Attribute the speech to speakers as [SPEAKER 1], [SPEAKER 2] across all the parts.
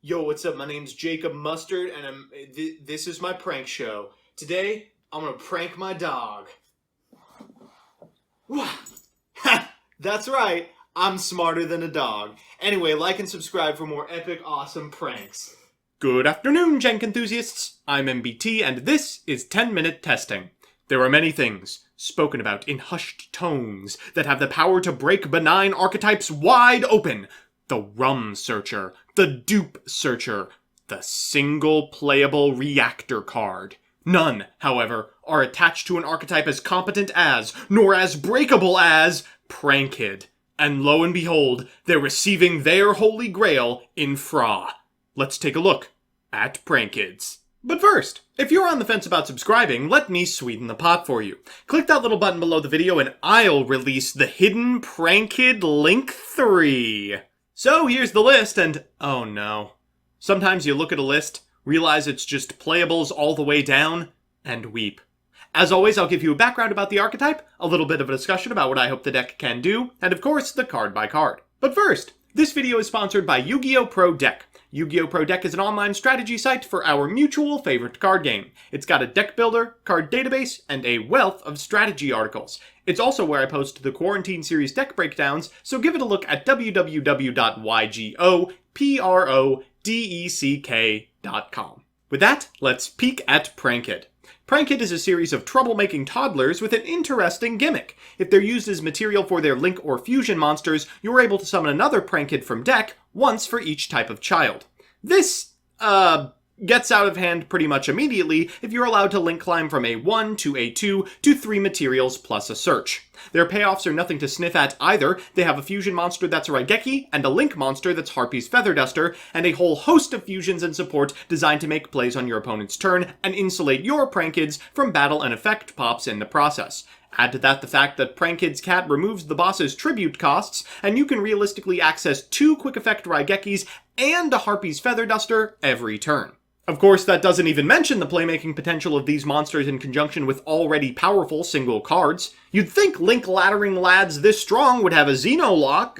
[SPEAKER 1] Yo, what's up? My name's Jacob Mustard, and this is my prank show. Today, I'm gonna prank my dog. Ha! That's right, I'm smarter than a dog. Anyway, like and subscribe for more epic, awesome pranks.
[SPEAKER 2] Good afternoon, Jank enthusiasts. I'm MBT, and this is 10-minute testing. There are many things, spoken about in hushed tones, that have the power to break benign archetypes wide open. The rum searcher, the dupe searcher, the single playable reactor card. None, however, are attached to an archetype as competent as, nor as breakable as, Prankid. And lo and behold, they're receiving their holy grail in PHRA. Let's take a look at Prankids. But first, if you're on the fence about subscribing, let me sweeten the pot for you. Click that little button below the video and I'll release the hidden Prankid Link 3. So here's the list, and oh no. Sometimes you look at a list, realize it's just playables all the way down, and weep. As always, I'll give you a background about the archetype, a little bit of a discussion about what I hope the deck can do, and of course, the card by card. But first, this video is sponsored by Yu-Gi-Oh! Pro Deck. Yu-Gi-Oh! Pro Deck is an online strategy site for our mutual favorite card game. It's got a deck builder, card database, and a wealth of strategy articles. It's also where I post the Quarantine Series deck breakdowns, so give it a look at www.ygoprodeck.com. With that, let's peek at Prankid. Prankid is a series of troublemaking toddlers with an interesting gimmick. If they're used as material for their Link or Fusion monsters, you're able to summon another Prankid from deck, once for each type of child. This, gets out of hand pretty much immediately if you're allowed to Link climb from a 1 to a 2 to 3 materials plus a search. Their payoffs are nothing to sniff at either. They have a fusion monster that's a Raigeki, and a Link monster that's Harpy's Feather Duster, and a whole host of fusions and support designed to make plays on your opponent's turn and insulate your Prankids from battle and effect pops in the process. Add to that the fact that Prankid's Cat removes the boss's tribute costs, and you can realistically access 2 quick effect Raigekis and a Harpy's Feather Duster every turn. Of course, that doesn't even mention the playmaking potential of these monsters in conjunction with already powerful single cards. You'd think Link laddering lads this strong would have a Xenolock,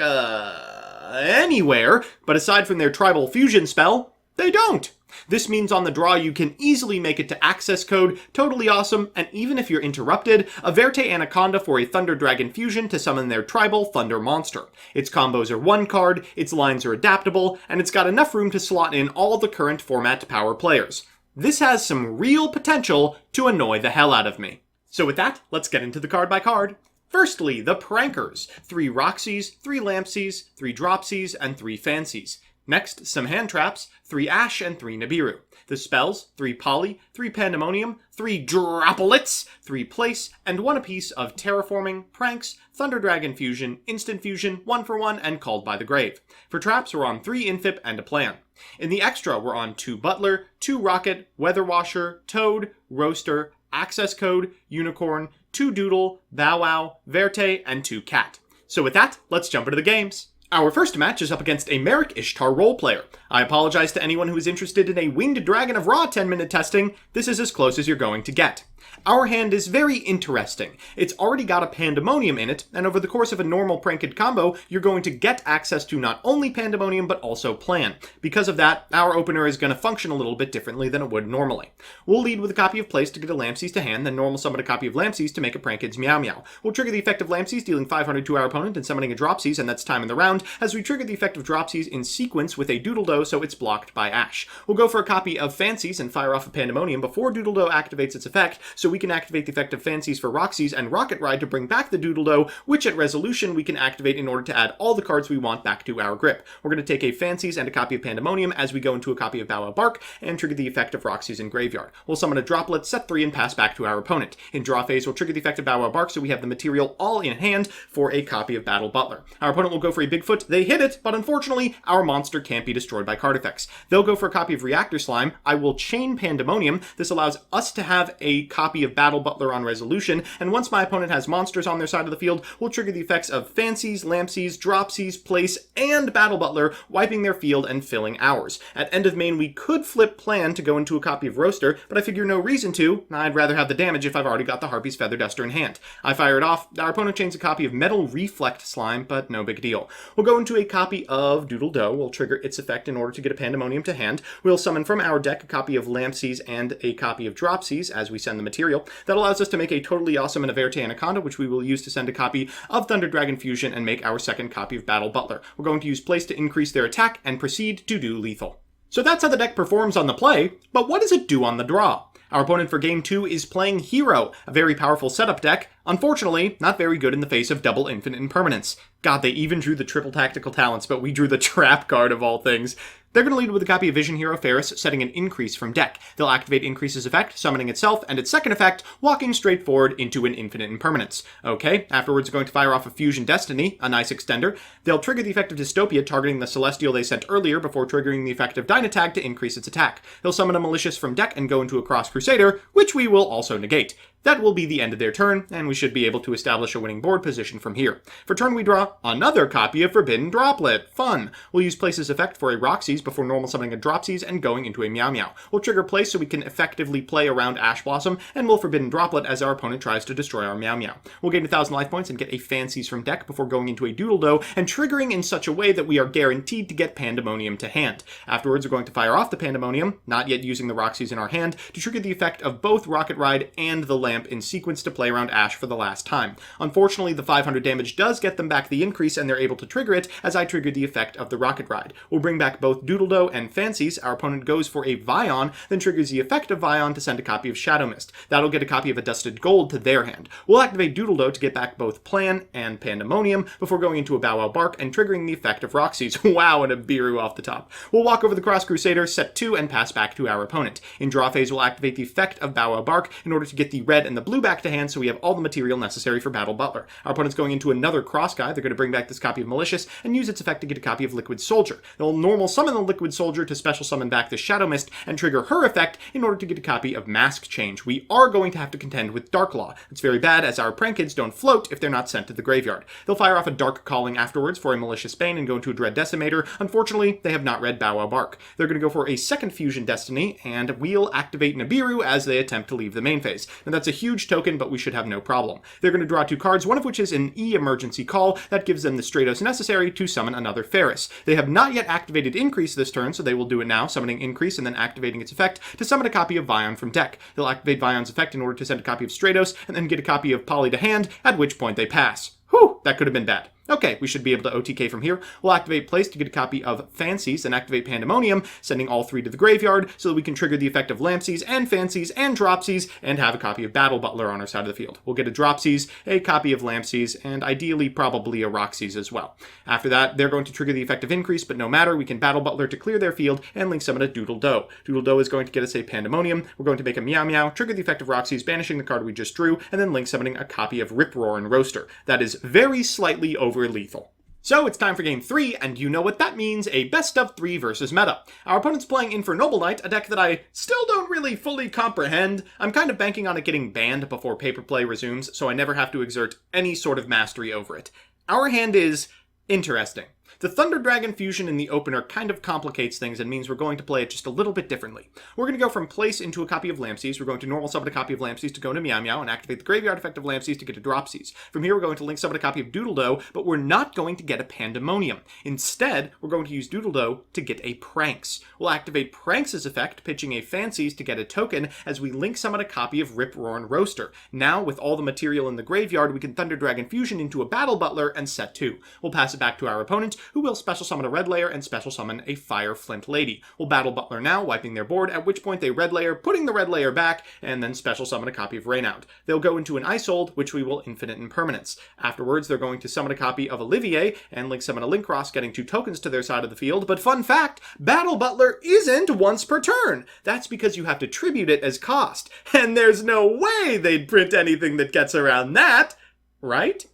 [SPEAKER 2] anywhere, but aside from their tribal fusion spell, they don't. This means on the draw you can easily make it to access code, totally awesome, and even if you're interrupted, a Verte Anaconda for a Thunder Dragon fusion to summon their tribal Thunder monster. Its combos are 1 card, its lines are adaptable, and it's got enough room to slot in all the current format power players. This has some real potential to annoy the hell out of me. So with that, let's get into the card by card. Firstly, the Prankers. 3 Roxys, 3 Lampsies, 3 Dropsies, and 3 Fancies. Next, some hand traps, 3 Ash and 3 Nibiru. The spells, 3 Poly, 3 Pandemonium, 3 Droplets, 3 Place, and 1 apiece of Terraforming, Pranks, Thunder Dragon Fusion, Instant Fusion, 1 for 1, and Called by the Grave. For traps, we're on 3 Infip and a Plan. In the extra, we're on 2 Butler, 2 Rocket, Weather Washer, Toad, Roaster, Access Code, Unicorn, 2 Doodle, Bow Wow, Verte, and 2 Cat. So with that, let's jump into the games. Our first match is up against a Merrick Ishtar roleplayer. I apologize to anyone who is interested in a Winged Dragon of Ra 10-minute testing. This is as close as you're going to get. Our hand is very interesting. It's already got a Pandemonium in it, and over the course of a normal Prankid combo, you're going to get access to not only Pandemonium, but also Plan. Because of that, our opener is going to function a little bit differently than it would normally. We'll lead with a copy of Place to get a Lampsies to hand, then normal summon a copy of Lampsies to make a Prankid's meow-meow. We'll trigger the effect of Lampsies, dealing 500 to our opponent and summoning a Dropsies, and that's time in the round, as we trigger the effect of Dropsies in sequence with a Doodle-Do so it's blocked by Ash. We'll go for a copy of Fancies and fire off a Pandemonium before Doodle-Do activates its effect, so we can activate the effect of Fancies for Roxys and Rocket Ride to bring back the Doodle-Do, which at resolution we can activate in order to add all the cards we want back to our grip. We're going to take a Fancies and a copy of Pandemonium as we go into a copy of Bow Wow Bark and trigger the effect of Roxys in Graveyard. We'll summon a Droplet, set 3, and pass back to our opponent. In draw phase, we'll trigger the effect of Bow Wow Bark so we have the material all in hand for a copy of Battle Butler. Our opponent will go for a Bigfoot. They hit it, but unfortunately, our monster can't be destroyed by card effects. They'll go for a copy of Reactor Slime. I will chain Pandemonium. This allows us to have a copy copy of Battle Butler on resolution, and once my opponent has monsters on their side of the field, we'll trigger the effects of Fancies, Lampsies, Dropsies, Place, and Battle Butler, wiping their field and filling ours. At end of main, we could flip Plan to go into a copy of Roaster, but I figure no reason to. I'd rather have the damage if I've already got the Harpy's Feather Duster in hand. I fire it off. Our opponent chains a copy of Metal Reflect Slime, but no big deal. We'll go into a copy of Doodle Doe. We'll trigger its effect in order to get a Pandemonium to hand. We'll summon from our deck a copy of Lampsies and a copy of Dropsies as we send the material. That allows us to make a Totally Awesome and a Verte Anaconda, which we will use to send a copy of Thunder Dragon Fusion and make our second copy of Battle Butler. We're going to use Place to increase their attack and proceed to do lethal. So that's how the deck performs on the play, but what does it do on the draw? Our opponent for Game 2 is playing Hero, a very powerful setup deck. Unfortunately, not very good in the face of double infinite impermanence. God, they even drew the triple tactical talents, but we drew the trap card of all things. They're going to lead with a copy of Vision Hero Ferris, setting an increase from deck. They'll activate Increase's effect, summoning itself, and its second effect, walking straight forward into an infinite impermanence. Okay, afterwards they're going to fire off a Fusion Destiny, a nice extender. They'll trigger the effect of Dystopia, targeting the Celestial they sent earlier before triggering the effect of Dynatag to increase its attack. They'll summon a Malicious from deck and go into a Cross Crusader, which we will also negate. That will be the end of their turn, and we should be able to establish a winning board position from here. For turn, we draw another copy of Forbidden Droplet. Fun! We'll use Place's effect for a Roxy's before normal summoning a Dropsies and going into a meow-meow. We'll trigger Place so we can effectively play around Ash Blossom, and we'll Forbidden Droplet as our opponent tries to destroy our meow-meow. We'll gain 1,000 life points and get a Fancies from deck before going into a Doodle Doe and triggering in such a way that we are guaranteed to get Pandemonium to hand. Afterwards, we're going to fire off the Pandemonium, not yet using the Roxy's in our hand, to trigger the effect of both Rocket Ride and the Lamp in sequence to play around Ash for the last time. Unfortunately, the 500 damage does get them back the increase, and they're able to trigger it as I trigger the effect of the Rocket Ride. We'll bring back both Doodle Doe and Fancies. Our opponent goes for a Vion, then triggers the effect of Vion to send a copy of Shadow Mist. That'll get a copy of Adusted Gold to their hand. We'll activate Doodle Doe to get back both Plan and Pandemonium before going into a Bow Wow Bark and triggering the effect of Roxy's. Wow, and a Biru off the top. We'll walk over the Cross Crusader, set 2, and pass back to our opponent. In draw phase, we'll activate the effect of Bow Wow Bark in order to get the red and the blue back to hand, so we have all the material necessary for Battle Butler. Our opponent's going into another Cross Guy. They're going to bring back this copy of Malicious and use its effect to get a copy of Liquid Soldier. They'll normal summon the Liquid Soldier to special summon back the Shadow Mist and trigger her effect in order to get a copy of Mask Change. We are going to have to contend with Dark Law. It's very bad as our prank kids don't float if they're not sent to the graveyard. They'll fire off a Dark Calling afterwards for a Malicious Bane and go into a Dread Decimator. Unfortunately, they have not read Bow Wow Bark. They're going to go for a second Fusion Destiny, and we'll activate Nibiru as they attempt to leave the main phase. Now that's a huge token, but we should have no problem. They're going to draw 2 cards, one of which is an E-Emergency Call that gives them the Stratos necessary to summon another Ferris. They have not yet activated Increase this turn, so they will do it now, summoning Increase and then activating its effect to summon a copy of Vion from deck. They'll activate Vion's effect in order to send a copy of Stratos and then get a copy of Poly to hand, at which point they pass. Whew, that could have been bad. Okay, we should be able to OTK from here. We'll activate Place to get a copy of Fancies and activate Pandemonium, sending all 3 to the graveyard so that we can trigger the effect of Lampsies and Fancies and Dropsies and have a copy of Battle Butler on our side of the field. We'll get a Dropsies, a copy of Lampsies, and ideally probably a Roxy's as well. After that, they're going to trigger the effect of Increase, but no matter, we can Battle Butler to clear their field and link summon a Doodle Doe. Doodle Doe is going to get us a Pandemonium. We're going to make a Meow-Meow, trigger the effect of Roxy's, banishing the card we just drew, and then link summoning a copy of Rip-Roar and Roaster. That is very slightly over lethal. So it's time for Game 3, and you know what that means, a best of 3 versus meta. Our opponent's playing in for Noble Knight, a deck that I still don't really fully comprehend. I'm kind of banking on it getting banned before paper play resumes, so I never have to exert any sort of mastery over it. Our hand is interesting. The Thunder Dragon Fusion in the opener kind of complicates things and means we're going to play it just a little bit differently. We're going to go from Place into a copy of Lampsies. We're going to normal summon a copy of Lampsies to go into Meow-Meow and activate the graveyard effect of Lampsies to get a Dropsies. From here, we're going to link summon a copy of Doodle Doe, but we're not going to get a Pandemonium. Instead, we're going to use Doodle Doe to get a Pranks. We'll activate Pranks' effect, pitching a Fancies to get a token as we link summon a copy of Rip-Roar and Roaster. Now, with all the material in the graveyard, we can Thunder Dragon Fusion into a Battle Butler and set 2. We'll pass it back to our opponent, who will special summon a red layer and special summon a Fire Flint Lady. We'll Battle Butler now, wiping their board, at which point they red layer, putting the red layer back, and then special summon a copy of Rainout. They'll go into an Isold, which we will Infinite Impermanence. Afterwards, they're going to summon a copy of Olivier, and link summon a Link Cross, getting 2 tokens to their side of the field, but fun fact, Battle Butler isn't once per turn! That's because you have to tribute it as cost, and there's no way they'd print anything that gets around that, right?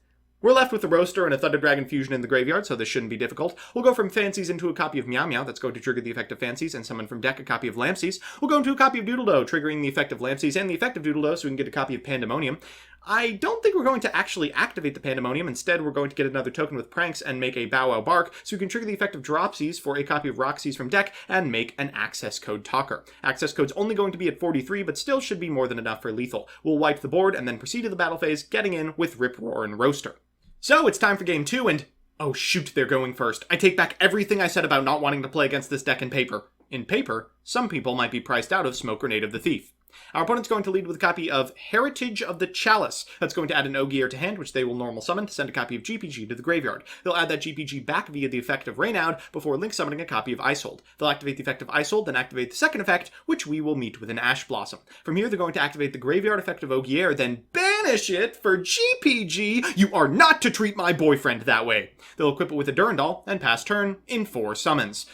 [SPEAKER 2] We're left with the Roaster and a Thunder Dragon Fusion in the graveyard, so this shouldn't be difficult. We'll go from Fancies into a copy of Meow-Meow, that's going to trigger the effect of Fancies, and summon from deck a copy of Lampsies. We'll go into a copy of Doodle-Doe, triggering the effect of Lampsies and the effect of Doodle-Doe, so we can get a copy of Pandemonium. I don't think we're going to actually activate the Pandemonium. Instead, we're going to get another token with Pranks and make a Bow-Wow Bark, so we can trigger the effect of Dropsies for a copy of Roxy's from deck and make an Access Code Talker. Access Code's only going to be at 43, but still should be more than enough for lethal. We'll wipe the board and then proceed to the battle phase, getting in with Rip, Roar, and Roaster. So, it's time for game 2, and oh shoot, they're going first. I take back everything I said about not wanting to play against this deck in paper. In paper, some people might be priced out of Smoke Grenade of the Thief. Our opponent's going to lead with a copy of Heritage of the Chalice. That's going to add an Ogier to hand, which they will normal summon to send a copy of GPG to the graveyard. They'll add that GPG back via the effect of Raynaud before link summoning a copy of Icehold. They'll activate the effect of Icehold, then activate the second effect, which we will meet with an Ash Blossom. From here, they're going to activate the graveyard effect of Ogier, then banish it for GPG. You are not to treat my boyfriend that way. They'll equip it with a Durandal and pass turn in 4 summons.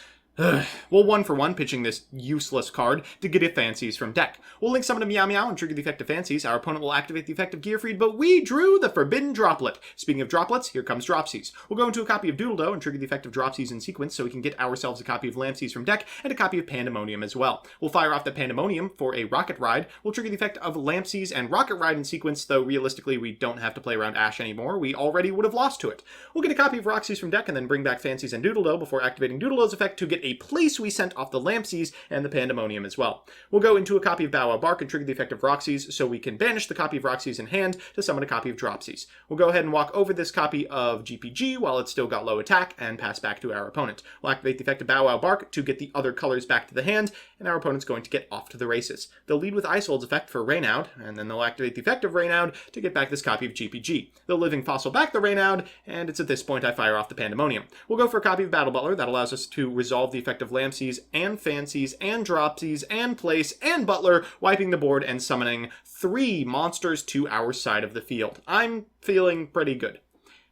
[SPEAKER 2] We'll 1-for-1 pitching this useless card to get a Fancies from deck. We'll link summon a Meow-Meow and trigger the effect of Fancies. Our opponent will activate the effect of Gearfried, but we drew the Forbidden Droplet. Speaking of droplets, here comes Dropsies. We'll go into a copy of Doodle-Doe and trigger the effect of Dropsies in sequence so we can get ourselves a copy of Lampsies from deck and a copy of Pandemonium as well. We'll fire off the Pandemonium for a Rocket Ride. We'll trigger the effect of Lampsies and Rocket Ride in sequence, though realistically we don't have to play around Ash anymore. We already would have lost to it. We'll get a copy of Roxy's from deck and then bring back Fancies and Doodle-Doe before activating Doodle-Doe's effect to get a place we sent off the Lampsies and the Pandemonium as well. We'll go into a copy of Bow-Wow Bark and trigger the effect of Roxy's so we can banish the copy of Roxy's in hand to summon a copy of Dropsies. We'll go ahead and walk over this copy of GPG while it's still got low attack and pass back to our opponent. We'll activate the effect of Bow-Wow Bark to get the other colors back to the hand, and our opponent's going to get off to the races. They'll lead with Icehold's effect for Raynaud, and then they'll activate the effect of Raynaud to get back this copy of GPG. They'll Living Fossil back the Raynaud, and it's at this point I fire off the Pandemonium. We'll go for a copy of Battle Butler. That allows us to resolve the effect of Lampsies and Fancies and Dropsies and Place and Butler, wiping the board and summoning 3 monsters to our side of the field. I'm feeling pretty good.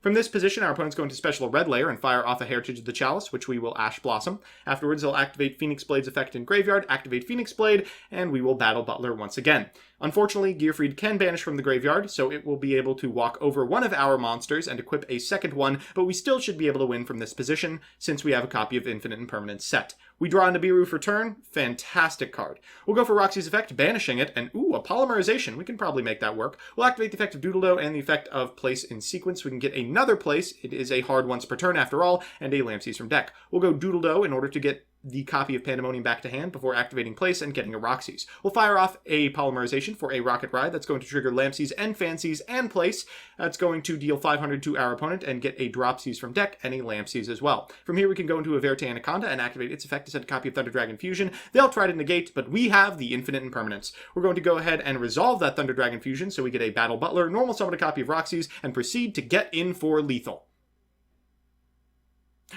[SPEAKER 2] From this position, our opponent's going to special a red layer and fire off a Heritage of the Chalice, which we will Ash Blossom. Afterwards, they'll activate Phoenix Blade's effect in graveyard, activate Phoenix Blade, and we will Battle Butler once again. Unfortunately, Gearfried can banish from the graveyard, so it will be able to walk over one of our monsters and equip a second one, but we still should be able to win from this position, since we have a copy of Infinite and Permanent set. We draw a Nibiru for turn. Fantastic card. We'll go for Roxy's effect, banishing it, and ooh, a Polymerization. We can probably make that work. We'll activate the effect of Doodle-Doe and the effect of Place in sequence. We can get another Place. It is a hard once per turn after all, and a Lampsies from deck. We'll go Doodle-Doe in order to get the copy of Pandemonium back to hand before activating Place and getting a Roxy's. We'll fire off a Polymerization for a Rocket Ride. That's going to trigger Lampsies and Fancies and Place. That's going to deal 500 to our opponent and get a Dropsies from deck and a Lampsies as well. From here we can go into a Verte Anaconda and activate its effect to send a copy of Thunder Dragon Fusion. They'll try to negate, but we have the Infinite and Permanence. We're going to go ahead and resolve that Thunder Dragon Fusion so we get a Battle Butler, normal summon a copy of Roxy's, and proceed to get in for lethal.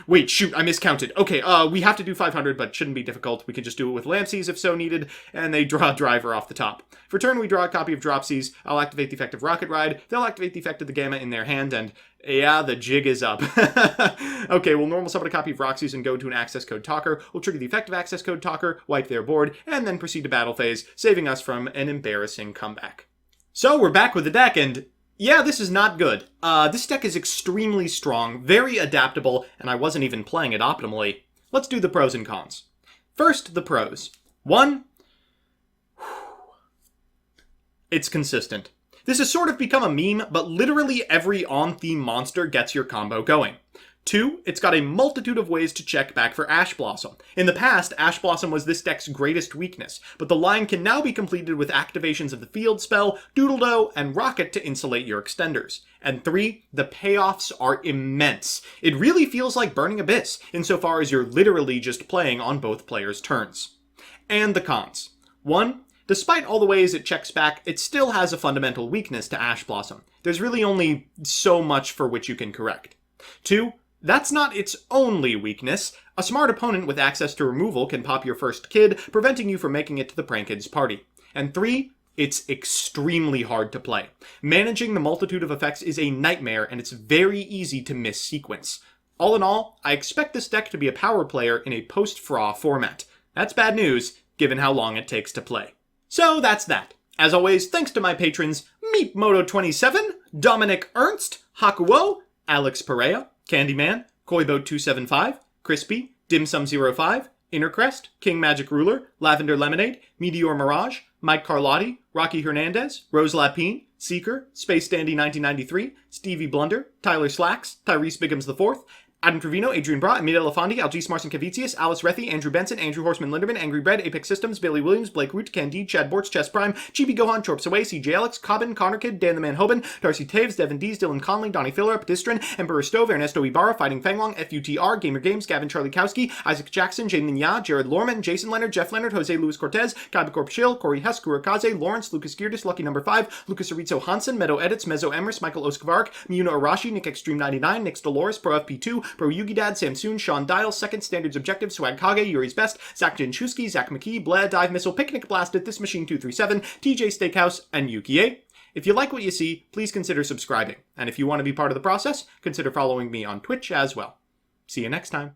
[SPEAKER 2] Wait, shoot, I miscounted. Okay, we have to do 500, but shouldn't be difficult. We can just do it with Lampsies if so needed, and they draw a Driver off the top. For turn, we draw a copy of Dropsies. I'll activate the effect of Rocket Ride. They'll activate the effect of the Gamma in their hand, and yeah, the jig is up. Okay, we'll normal summon a copy of Roxy's and go to an Access Code Talker. We'll trigger the effect of Access Code Talker, wipe their board, and then proceed to battle phase, saving us from an embarrassing comeback. So, we're back with the deck, and yeah, this is not good. This deck is extremely strong, very adaptable, and I wasn't even playing it optimally. Let's do the pros and cons. First, the pros. 1, it's consistent. This has sort of become a meme, but literally every on-theme monster gets your combo going. 2, it's got a multitude of ways to check back for Ash Blossom. In the past, Ash Blossom was this deck's greatest weakness, but the line can now be completed with activations of the Field Spell, Doodle-Doe, and Rocket to insulate your extenders. And 3, the payoffs are immense. It really feels like Burning Abyss, insofar as you're literally just playing on both players' turns. And the cons. 1, despite all the ways it checks back, it still has a fundamental weakness to Ash Blossom. There's really only so much for which you can correct. 2, that's not its only weakness. A smart opponent with access to removal can pop your first kid, preventing you from making it to the Prankid's party. And 3, it's extremely hard to play. Managing the multitude of effects is a nightmare, and it's very easy to miss sequence. All in all, I expect this deck to be a power player in a Post-PHRA format. That's bad news, given how long it takes to play. So that's that. As always, thanks to my patrons, MeepMoto27, Dominic Ernst, Hakuo, Alex Perea, Candyman, Koiboat275, Crispy, Dimsum05, Innercrest, King Magic Ruler, Lavender Lemonade, Meteor Mirage, Mike Carlotti, Rocky Hernandez, Rose Lapine, Seeker, Space Dandy 1993, Stevie Blunder, Tyler Slacks, Tyrese Biggums IV, Adam Trevino, Adrian Bra, Emilio Elefandi, Algis Marcin Kavicius, Alice Rethy, Andrew Benson, Andrew Horseman Linderman, Angry Bread, Apex Systems, Bailey Williams, Blake Root, Candide, Chad Bortz, Chess Prime, Chibi Gohan, Chorps Away, CJ Alex, Cobbin, Connor Kid, Dan the Man Hoban, Darcy Taves, Devin Dees, Dylan Conley, Donnie Filler, Pedistrin, Emperor Stove, Ernesto Ibarra, Fighting Fanglong, FUTR, Gamer Games, Gavin Charlie Kowski, Isaac Jackson, Jane Ya, Jared Lorman, Jason Leonard, Jeff Leonard, Jose Luis Cortez, Kabicorp Shill, Corey Hess, Kurakaze, Lawrence, Lucas Geardis, Lucky Number 5, Lucas Arizo Hansen, Meadow Edits, Mezzo Emrys, Michael Oskavark, Miyuna Arashi, Nick Extreme 99, Nix Dolores, Pro FP2, Pro Yugi Dad, Samsoon, Sean Dial, Second Standards Objective, Swag Kage, Yuri's Best, Zach Jinchusky, Zach McKee, Bleh, Dive Missile, Picnic Blasted, This Machine 237, TJ Steakhouse, and Yuki A. If you like what you see, please consider subscribing. And if you want to be part of the process, consider following me on Twitch as well. See you next time.